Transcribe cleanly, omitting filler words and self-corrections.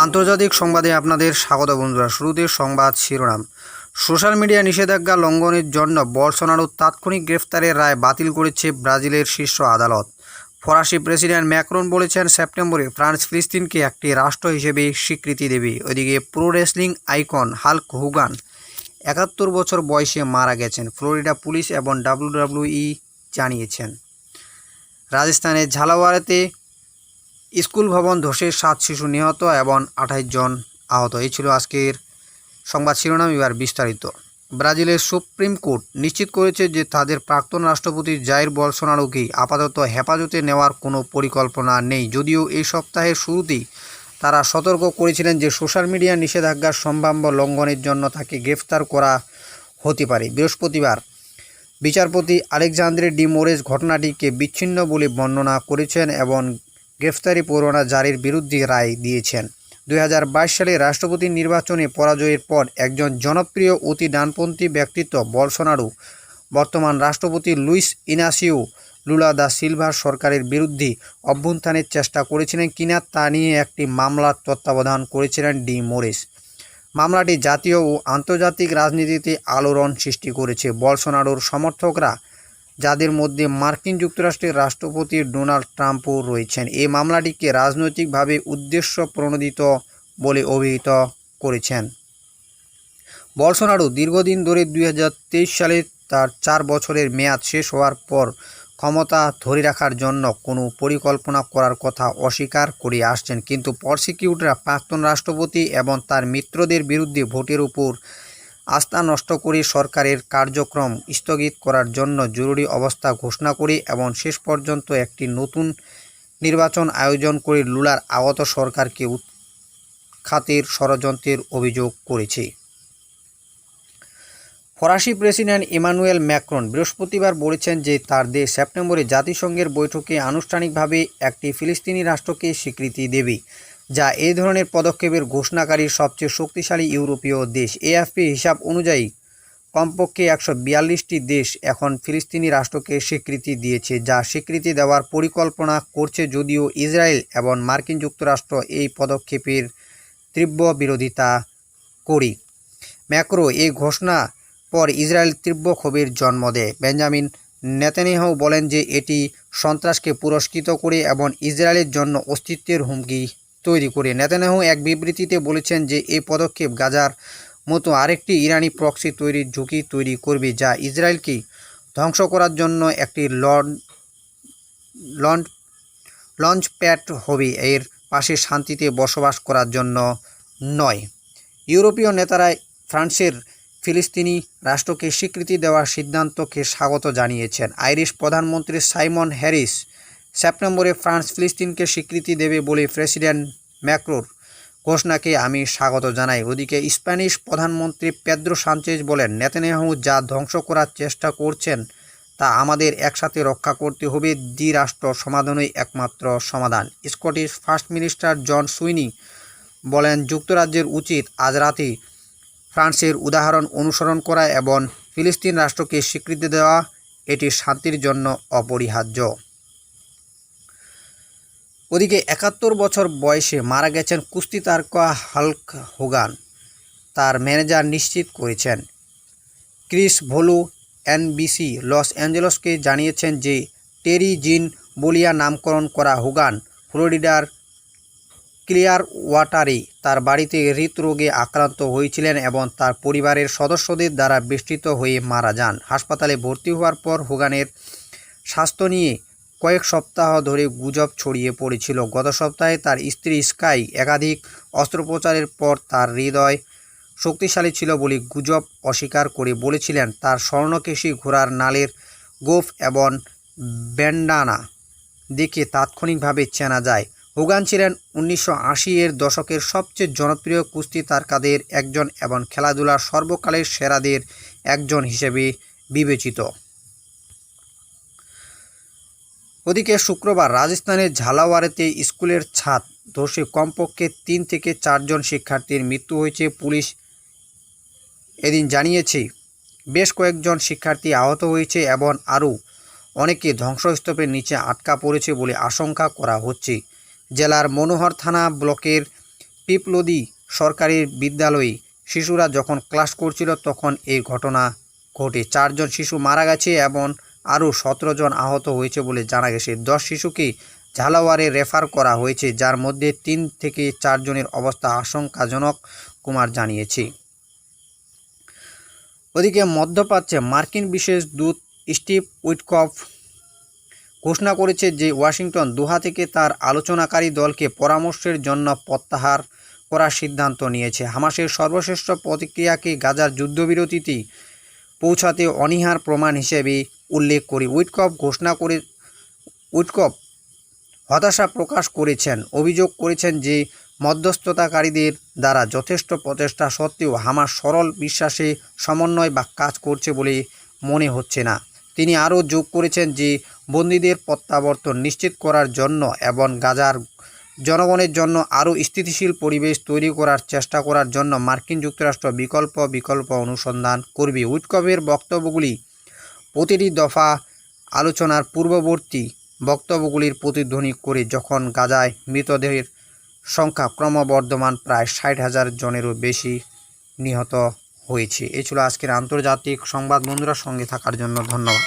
আন্তর্জাতিক সংবাদে আপনাদের স্বাগত বন্ধুরা। শুরুতে সংবাদ শিরোনাম। সোশ্যাল মিডিয়া নিষেধাজ্ঞা লঙ্ঘনের জন্য বলসোনারোর তাৎক্ষণিক গ্রেফতারের রায় বাতিল করেছে ব্রাজিলের শীর্ষ আদালত। ফরাসি প্রেসিডেন্ট ম্যাক্রন বলেছেন সেপ্টেম্বরে ফ্রান্স ফিলিস্তিনকে একটি রাষ্ট্র হিসেবে স্বীকৃতি দেবে। ওইদিকে pro wrestling icon Hulk Hogan ৭১ বছর বয়সে মারা গেছেন, ফ্লোরিডা পুলিশ এবং WWE জানিয়েছেন। রাজস্থানের ঝালাওয়াড়েতে স্কুল ভবন ধসে ৭ শিশু নিহত এবং ২৮ জন আহত। এই ছিল আজকের সংবাদ শিরোনাম। এবার বিস্তারিত। ব্রাজিলের সুপ্রিম কোর্ট নিশ্চিত করেছে যে তাদের প্রাক্তন রাষ্ট্রপতি জাইর বলসোনারোকে আপাতত হেফাজতে নেওয়ার কোনো পরিকল্পনা নেই, যদিও এই সপ্তাহের শুরুতেই তারা সতর্ক করেছিলেন যে সোশ্যাল মিডিয়া নিষেধাজ্ঞার সম্ভাব্য লঙ্ঘনের জন্য তাকে গ্রেফতার করা হতে পারে। বৃহস্পতিবার বিচারপতি আলেকজান্দ্রে ডি মোরেজ ঘটনাটিকে বিচ্ছিন্ন বলে বর্ণনা করেছেন এবং গ্রেফতারি পরোয়ানা জারির বিরুদ্ধে রায় দিয়েছেন। ২০২২ সালে রাষ্ট্রপতি নির্বাচনে পরাজয়ের পর একজন জনপ্রিয় অতি ডানপন্থী ব্যক্তিত্ব বলসোনারো বর্তমান রাষ্ট্রপতি লুইস ইনাসিও লুলা দা সিলভার সরকারের বিরুদ্ধে অভ্যুত্থানের চেষ্টা করেছিলেন কিনা তা নিয়ে একটি মামলার তত্ত্বাবধান করেছিলেন ডি মোরেজ। মামলাটি জাতীয় ও আন্তর্জাতিক রাজনীতিতে আলোড়ন সৃষ্টি করেছে। বলসোনারোর সমর্থকরা, যাদের মধ্যে মার্কিন যুক্তরাষ্ট্রের রাষ্ট্রপতি ডোনাল্ড ট্রাম্পও রয়েছেন, এই মামলাটিকে রাজনৈতিকভাবে উদ্দেশ্য প্রণোদিত বলে অভিহিত করেছেন। বলসোনারো দীর্ঘদিন ধরে ২০২৩ সালে তার ৪ বছরের মেয়াদ শেষ হওয়ার পর ক্ষমতা ধরে রাখার জন্য কোনো পরিকল্পনা করার কথা অস্বীকার করে আসছেন, কিন্তু প্রসিকিউটররা প্রাক্তন রাষ্ট্রপতি এবং তার মিত্রদের বিরুদ্ধে ভোটের উপর আস্থা নষ্ট করে সরকারের কার্যক্রম স্থগিত করার জন্য জরুরি অবস্থা ঘোষণা করে এবং শেষ পর্যন্ত একটি নতুন নির্বাচন আয়োজন করে লুলার আগত সরকারকে উৎখাতের ষড়যন্ত্রের অভিযোগ করেছে। ফরাসি প্রেসিডেন্ট ইমানুয়েল ম্যাক্রন বৃহস্পতিবার বলেছেন যে তার দেশ সেপ্টেম্বরে জাতিসংঘের বৈঠকে আনুষ্ঠানিকভাবে একটি ফিলিস্তিনি রাষ্ট্রকে স্বীকৃতি দেবে, যা এই ধরনের পদক্ষেপের ঘোষণাকারী সবচেয়ে শক্তিশালী ইউরোপীয় দেশ। এএফপি হিসাব অনুযায়ী কমপক্ষে ১৪২টি দেশ এখন ফিলিস্তিনি রাষ্ট্রকে স্বীকৃতি দিয়েছে, যা স্বীকৃতি দেওয়ার পরিকল্পনা করছে, যদিও ইসরায়েল এবং মার্কিন যুক্তরাষ্ট্র এই পদক্ষেপের তীব্র বিরোধিতা করে। ম্যাক্রো এই ঘোষণা পর ইসরায়েল তীব্র ক্ষোভের জন্ম দেয়। বেঞ্জামিন নেতানিয়াহু বলেন যে এটি সন্ত্রাসকে পুরস্কৃত করে এবং ইসরায়েলের জন্য অস্তিত্বের হুমকি তৈরি করে। নেতানিয়াহু এক বিবৃতিতে বলেছেন যে এই পদক্ষেপ গাজার মতো আরেকটি ইরানি প্রক্সি তৈরির ঝুঁকি তৈরি করবে, যা ইসরায়েলকে ধ্বংস করার জন্য একটি লঞ্চপ্যাড হবে, এর পাশে শান্তিতে বসবাস করার জন্য নয়। ইউরোপীয় নেতারা ফ্রান্সের ফিলিস্তিনি রাষ্ট্রকে স্বীকৃতি দেওয়ার সিদ্ধান্তকে স্বাগত জানিয়েছেন। আইরিশ প্রধানমন্ত্রী সাইমন হ্যারিস সেপ্টেম্বরে ফ্রান্স ফিলিস্তিনকে স্বীকৃতি দেবে বলে প্রেসিডেন্ট ম্যাক্রোর ঘোষণাকে আমি স্বাগত জানাই। ওদিকে স্প্যানিশ প্রধানমন্ত্রী পেদ্রো সানচেজ বলেন, নেতানিয়াহু যা ধ্বংস করার চেষ্টা করছেন তা আমাদের একসাথে রক্ষা করতে হবে। দ্বিরাষ্ট্র সমাধানই একমাত্র সমাধান। স্কটিশ ফার্স্ট মিনিস্টার জন সুইনি বলেন, যুক্তরাজ্যের উচিত আজ রাতে ফ্রান্সের উদাহরণ অনুসরণ করা এবং ফিলিস্তিন রাষ্ট্রকে স্বীকৃতি দেওয়া, এটি শান্তির জন্য অপরিহার্য। ওদিকে ৭১ বছর বয়সে মারা গেছেন কুস্তি তারকা হাল্ক হোগান, তার ম্যানেজার নিশ্চিত করেছেন। ক্রিস ভোলু এনবিসি লস অ্যাঞ্জেলসকে জানিয়েছেন যে টেরি জিন বলিয়া নামকরণ করা হোগান ফ্লোরিডার ক্লিয়ার ওয়াটারে তার বাড়িতে হৃদরোগে আক্রান্ত হয়েছিলেন এবং তার পরিবারের সদস্যদের দ্বারা বেষ্টিত হয়ে মারা যান। হাসপাতালে ভর্তি হওয়ার পর হোগানের স্বাস্থ্য নিয়ে কয়েক সপ্তাহ ধরে গুজব ছড়িয়ে পড়েছিল। গত সপ্তাহে তার স্ত্রী স্কাই একাধিক অস্ত্রোপচারের পর তার হৃদয় শক্তিশালী ছিল বলে গুজব অস্বীকার করে বলেছিলেন তার স্বর্ণকেশী ঘোড়ার নালের গোঁফ এবং ব্যান্ডানা দেখে তাৎক্ষণিকভাবে চেনা যায়। হোগান ছিলেন ১৯৮০-এর দশকের সবচেয়ে জনপ্রিয় কুস্তি তারকাদের একজন এবং খেলাধুলার সর্বকালের সেরাদের একজন হিসেবে বিবেচিত। ওদিকে শুক্রবার রাজস্থানের ঝালাওয়াড়েতে স্কুলের ছাদ ধসে কমপক্ষে ৩ থেকে ৪ জন শিক্ষার্থীর মৃত্যু হয়েছে, পুলিশ এদিন জানিয়েছে। বেশ কয়েকজন শিক্ষার্থী আহত হয়েছে এবং আরও অনেকে ধ্বংসস্তূপের নিচে আটকা পড়েছে বলে আশঙ্কা করা হচ্ছে। জেলার মনোহর থানা ব্লকের পিপলদি সরকারি বিদ্যালয়ে শিশুরা যখন ক্লাস করছিল তখন এই ঘটনা ঘটে। 4 জন শিশু মারা গেছে এবং আরও 17 জন আহত হয়েছে বলে জানা গেছে। 10 শিশুকে ঝালাওয়ারে রেফার করা হয়েছে, যার মধ্যে 3 থেকে 4 জনের অবস্থা আশঙ্কাজনক, কুমার জানিয়েছে। ওদিকে মধ্যপ্রাচ্যে মার্কিন বিশেষ দূত স্টিভ উইটকফ ঘোষণা করেছে যে ওয়াশিংটন দোহা থেকে তার আলোচনাকারী দলকে পরামর্শের জন্য প্রত্যাহার করার সিদ্ধান্ত নিয়েছে। হামাসের সর্বশ্রেষ্ঠ প্রতিক্রিয়াকে গাজার যুদ্ধবিরতিতে পৌঁছাতে অনীহার প্রমাণ হিসেবে উল্লেখ করে উইটকফ হতাশা প্রকাশ করেছেন, অভিযোগ করেছেন যে মধ্যস্থতাকারীদের দ্বারা যথেষ্ট প্রচেষ্টা সত্ত্বেও হামাস সরল বিশ্বাসে সমন্বয় বা কাজ করছে বলে মনে হচ্ছে না। তিনি আরও যোগ করেছেন যে বন্দীদের প্রত্যাবর্তন নিশ্চিত করার জন্য এবং গাজার জনগণের জন্য আরও স্থিতিশীল পরিবেশ তৈরি করার চেষ্টা করার জন্য মার্কিন যুক্তরাষ্ট্র বিকল্প অনুসন্ধান করবে। উইটকফের বক্তব্যগুলি প্রতিটি দফা আলোচনার পূর্ববর্তী বক্তব্যগুলির প্রতিধ্বনি করে, যখন গাজায় মৃতদেহের সংখ্যা ক্রমবর্ধমান প্রায় 60,000 জনেরও বেশি নিহত হয়েছে। এই ছিল আজকের আন্তর্জাতিক সংবাদ। বন্ধুরা, সঙ্গে থাকার জন্য ধন্যবাদ।